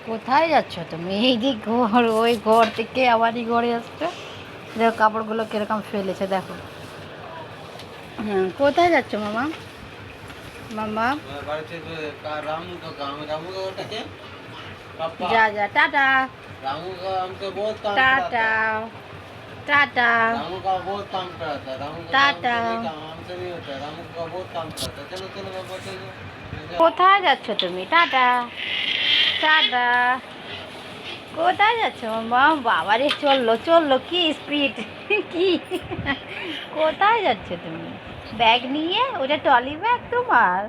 কোথায় যাচ্ছ তুমি? এই যে ঘর, ওই ঘর থেকে আবার এই ঘরে আসছো। দেখো কাপড়গুলো কিরকম ফেলেছে দেখো। হ্যাঁ, কোথায় যাচ্ছ মামা? মামা যা যা, টাটা টাটা টাটা টাটা। কোথায় যাচ্ছ তুমি? Tata tata. কোথায় যাচ্ছ মামা? বাবারে চললো চললো, কি স্পিড! কি কোথায় যাচ্ছ তুমি? ব্যাগ নিয়ে? ওটা ট্রলি ব্যাগ তোমার?